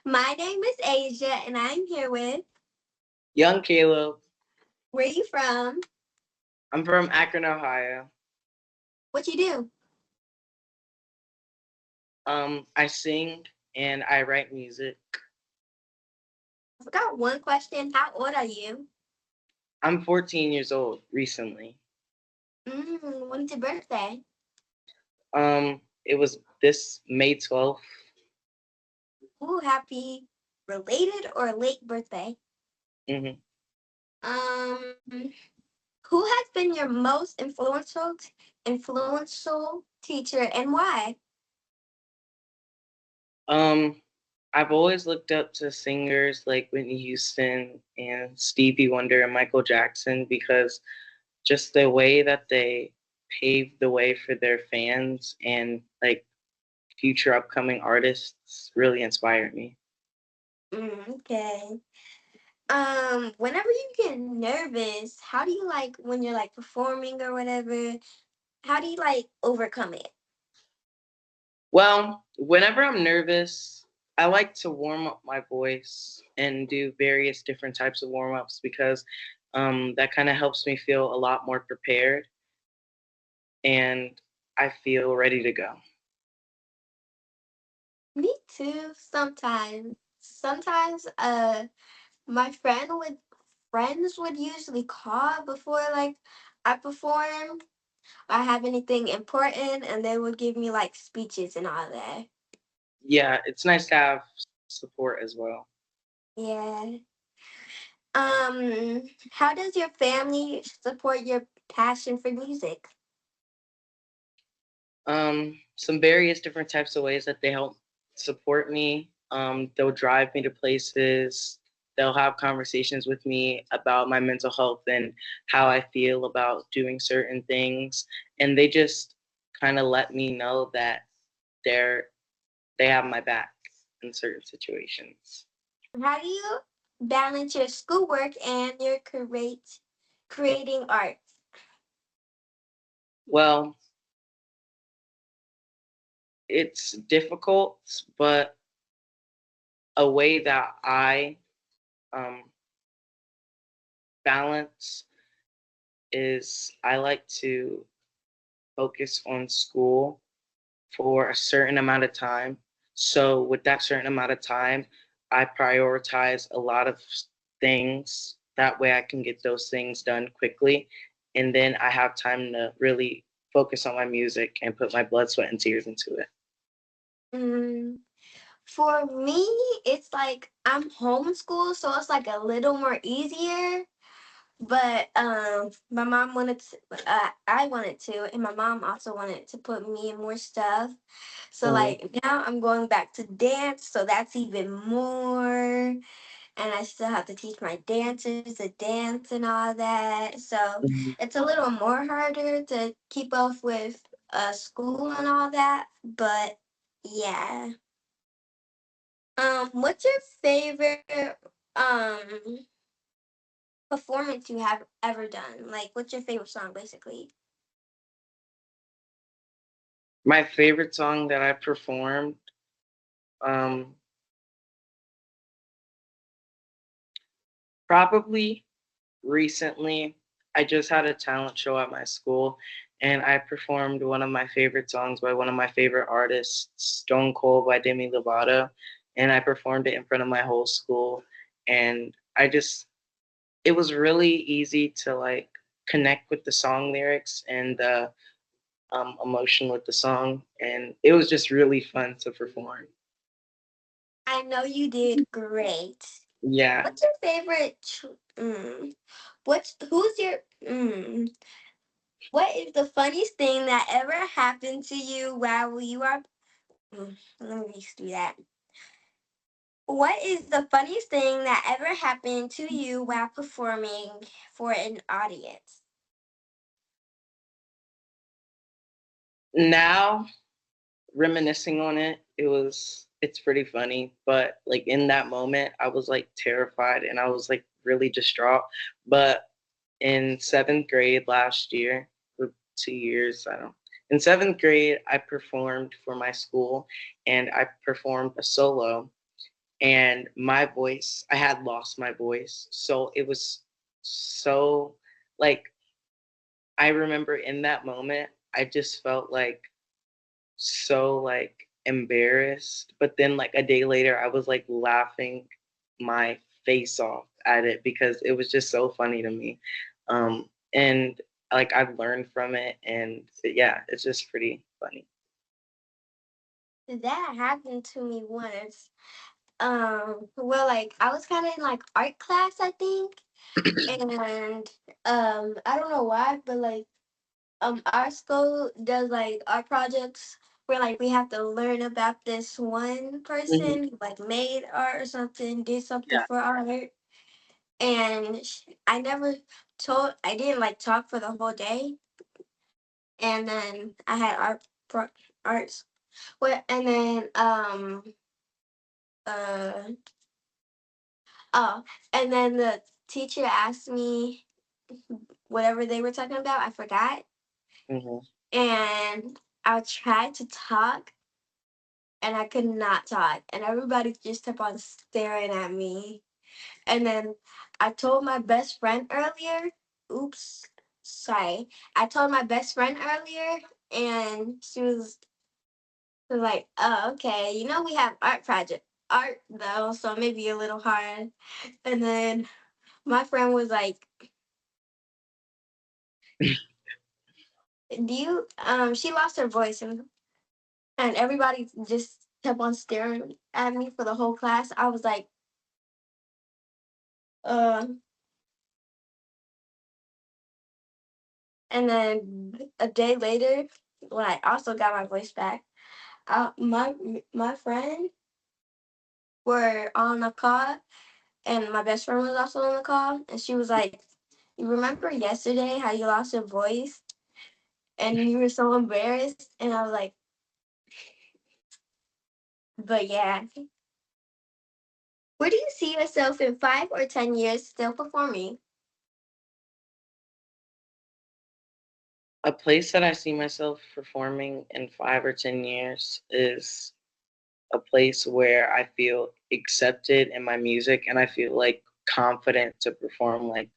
My name is Asia, and I'm here with. Young Caleb. Where you from? I'm from Akron, Ohio. What you do? I sing and I write music. I forgot one question. How old are you? I'm 14 years old recently. When's your birthday? It was this May 12th. Ooh, happy related or late birthday. hmm Um, who has been your most influential teacher and why? Um, I've always looked up to singers like Whitney Houston and Stevie Wonder and Michael Jackson because just the way that they paved the way for their fans and like future upcoming artists really inspired me. Okay. Whenever you get nervous, how do you like when you're like performing or whatever? How do you like overcome it? Well, whenever I'm nervous, I like to warm up my voice and do various different types of warm ups because that kind of helps me feel a lot more prepared and I feel ready to go. Me too, sometimes. Sometimes my friends would usually call before like I perform. I have anything important and they would give me like speeches and all that. Yeah, it's nice to have support as well. Yeah. How does your family support your passion for music? Some various different types of ways that they help support me. They'll drive me to places. They'll have conversations with me about my mental health and how I feel about doing certain things. And they just kind of let me know that they're they have my back in certain situations. How do you balance your schoolwork and your creating art? Well, it's difficult, but a way that I um, balance is I like to focus on school for a certain amount of time. So with that certain amount of time, I prioritize a lot of things. That way I can get those things done quickly. And then I have time to really focus on my music and put my blood, sweat, and tears into it. Mm, for me, it's like I'm homeschooled, so it's like a little more easier. But my mom wanted to, I wanted to, and my mom also wanted to put me in more stuff. So Mhm. like now I'm going back to dance, so that's even more. And I still have to teach my dancers to dance and all that. So Mhm. it's a little more harder to keep up with school and all that. But yeah. What's your favorite performance you have ever done? Like, what's your favorite song, basically? My favorite song that I performed, um, probably recently, I just had a talent show at my school and I performed one of my favorite songs by one of my favorite artists, Stone Cold by Demi Lovato. And I performed it in front of my whole school. And it was really easy to like connect with the song lyrics and the emotion with the song. And it was just really fun to perform. I know you did great. Yeah. What's your favorite? Who's your? What is the funniest thing that ever happened to you while you are? Let me just do that. What is the funniest thing that ever happened to you while performing for an audience? Now reminiscing on it, it's pretty funny. But like in that moment, I was like terrified and I was like really distraught. But in seventh grade last year, for 2 years, I don't. In seventh grade, I performed for my school, and I performed a solo, and my voice, I had lost my voice. So it was so like I remember in that moment, I just felt like so like embarrassed. But then like a day later, I was like laughing my face off at it because it was just so funny to me. And like I've learned from it, and yeah, it's just pretty funny. That happened to me once. Well, like I was kind of in like art class, I think, and I don't know why, but like our school does like art projects where like we have to learn about this one Mhm. person who like made art or something, did something Yeah. for art, and I didn't like talk for the whole day, and then I had arts, what, and then uh oh, and then the teacher asked me whatever they were talking about. I forgot, Hmm. and I tried to talk, and I could not talk, and everybody just kept on staring at me. And then I told my best friend earlier. Oops, sorry. I told my best friend earlier, and she was like, "Oh, okay. You know we have art though, so it may be a little hard." And then my friend was like, "Do you?" She lost her voice, and everybody just kept on staring at me for the whole class. I was like, uh. And then a day later, when I also got my voice back, my friend were on the call, and my best friend was also on the call, and she was like, "You remember yesterday how you lost your voice and you were so embarrassed?" And I was like, "But yeah." Where do you see yourself in 5 or 10 years still performing? A place that I see myself performing in 5 or 10 years is a place where I feel accepted in my music and I feel like confident to perform like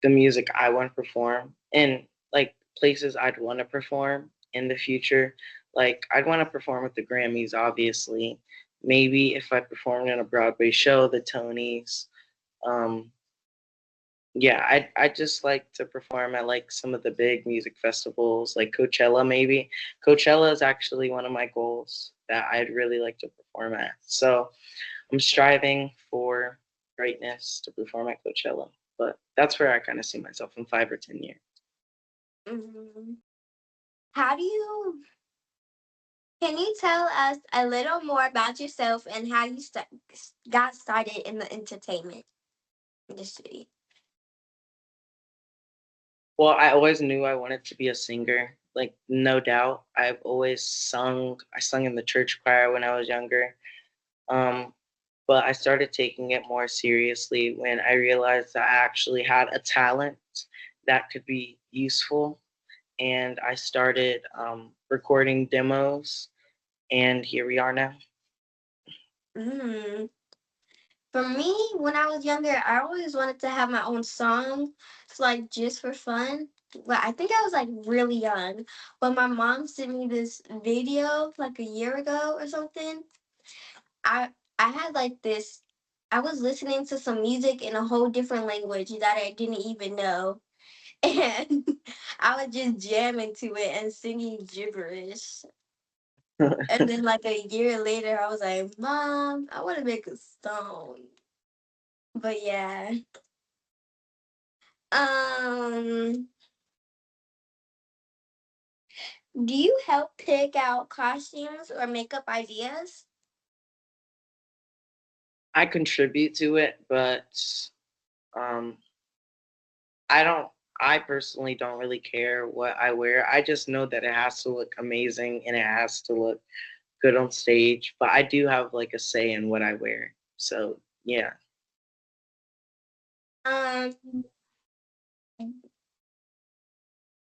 the music I want to perform and like places I'd want to perform in the future. Like I'd want to perform at the Grammys, obviously. Maybe if I performed in a Broadway show, the Tonys. Um, yeah, I just like to perform at like some of the big music festivals, like Coachella. Maybe Coachella is actually one of my goals that I'd really like to perform at. So I'm striving for greatness to perform at Coachella, but that's where I kind of see myself in 5 or 10 years. Mhm. How do you Can you tell us a little more about yourself and how you got started in the entertainment industry? Well, I always knew I wanted to be a singer, like no doubt. I've always sung. I sung in the church choir when I was younger. Um, but I started taking it more seriously when I realized that I actually had a talent that could be useful. And I started recording demos, and here we are now. Mm. For me, when I was younger, I always wanted to have my own song, so like just for fun. But I think I was like really young. But my mom sent me this video like a year ago or something. I I had like this. I was listening to some music in a whole different language that I didn't even know, and I was just jamming to it and singing gibberish. And then like a year later, I was like, "Mom, I want to make a song." But yeah. Um, do you help pick out costumes or makeup ideas? I contribute to it, but um, I don't. I personally don't really care what I wear. I just know that it has to look amazing and it has to look good on stage. But I do have like a say in what I wear. So yeah, Um,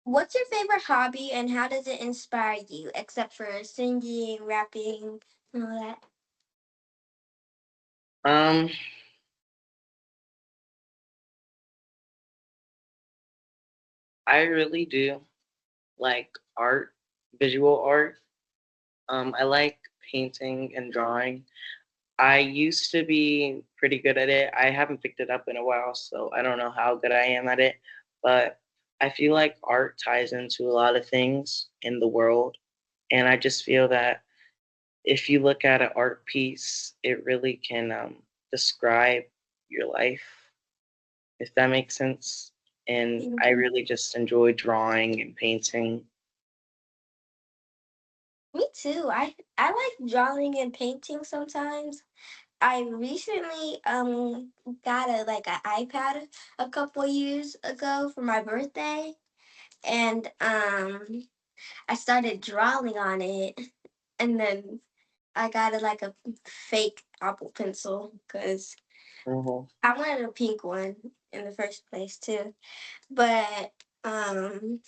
what's your favorite hobby and how does it inspire you, except for singing, rapping, and all that? Um, I really do like art, visual art. I like painting and drawing. I used to be pretty good at it. I haven't picked it up in a while, so I don't know how good I am at it. But I feel like art ties into a lot of things in the world. And I just feel that if you look at an art piece, it really can describe your life, if that makes sense. And I Mhm. really just enjoy drawing and painting. Me too. I like drawing and painting sometimes. I recently got a like an iPad a couple years ago for my birthday, and I started drawing on it, and then I got like a fake Apple pencil because Hmm. I wanted a pink one in the first place too. But um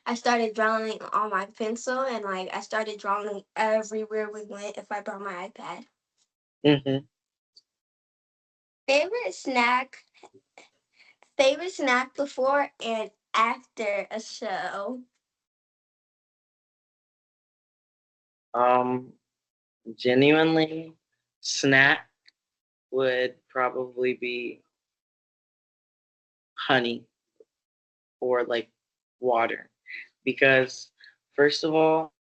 I started drawing on my pencil, and like I started drawing everywhere we went if I brought my iPad. Hmm. Favorite snack Favorite snack before and after a show. Um, Genuinely, snack would probably be honey or like water because first of all,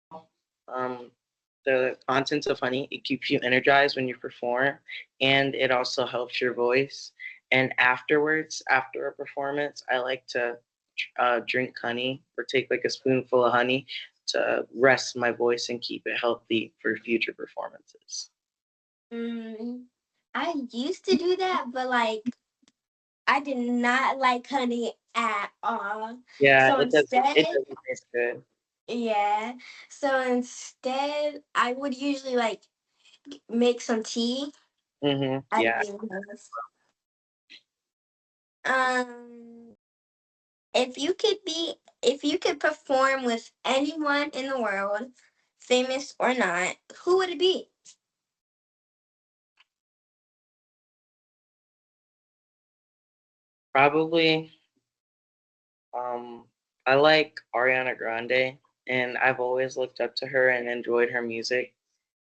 the contents of honey, it keeps you energized when you perform, and it also helps your voice. And afterwards, after a performance, I like to drink honey or take like a spoonful of honey to rest my voice and keep it healthy for future performances. Mm, I used to do that, but like I did not like honey at all. Yeah, So it instead, doesn't taste good. yeah. So instead, I would usually like make some tea. I Yeah. do this. Um, if you could perform with anyone in the world, famous or not, who would it be? Probably I like Ariana Grande, and I've always looked up to her and enjoyed her music.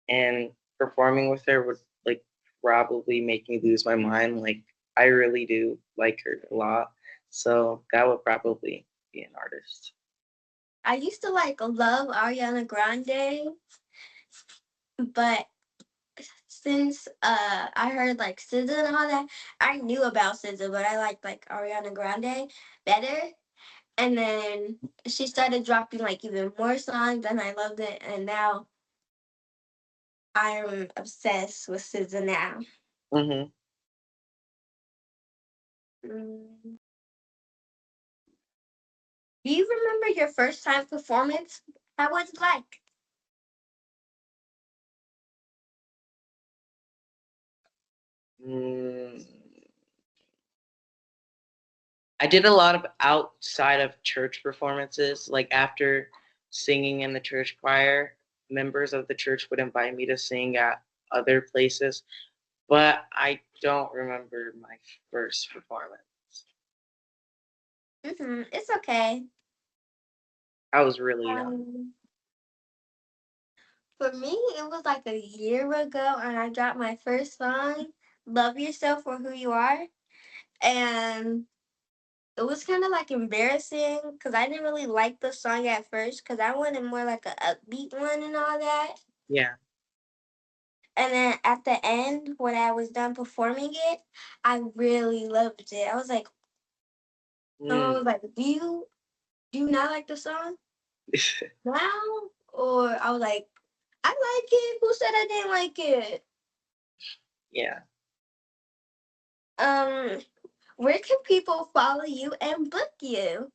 And performing with her would like probably make me lose my mind. Like I really do like her a lot, so that would probably be an artist. I used to like love Ariana Grande, but since I heard like SZA and all that, I knew about SZA, but I liked like Ariana Grande better. And then she started dropping like even more songs, and I loved it. And now I'm obsessed with SZA now. Hmm. Mm. Do you remember your first time performance? How was it like? Mm, I did a lot of outside of church performances. Like after singing in the church choir, members of the church would invite me to sing at other places, but I don't remember my first performance. It's okay. I was really young. Um, for me, it was like a year ago, and I dropped my first song, "Love Yourself for Who You Are," and it was kind of like embarrassing because I didn't really like the song at first because I wanted more like a upbeat one and all that. Yeah. And then at the end, when I was done performing it, I really loved it. I Mm. was like, do you not like the song now? Or I was like, I like it. Who said I didn't like it? Yeah. Um, where can people follow you and book you?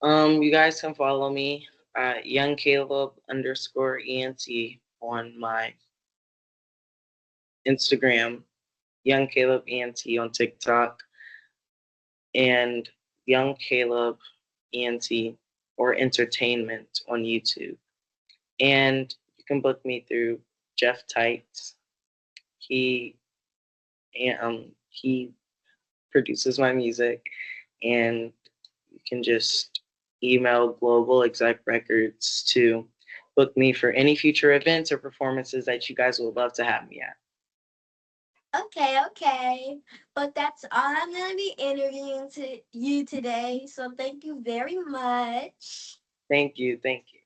You guys can follow me at young Caleb underscore ENT on my Instagram, young Caleb ENT on TikTok, and young Caleb ENT or entertainment on YouTube. And you can book me through Jeff Tights. He he produces my music, and you can just email Global Exec Records to book me for any future events or performances that you guys would love to have me at. Okay, okay. But that's all I'm gonna be interviewing to you today. So thank you very much. Thank you, thank you.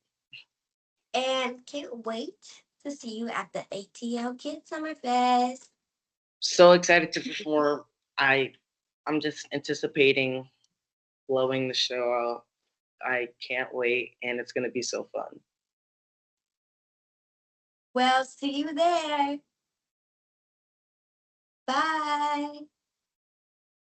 And can't wait to see you at the ATL Kid Summer Fest. So excited to perform. I I'm just anticipating blowing the show out. I can't wait, and it's gonna be so fun. Well, see you there. Bye.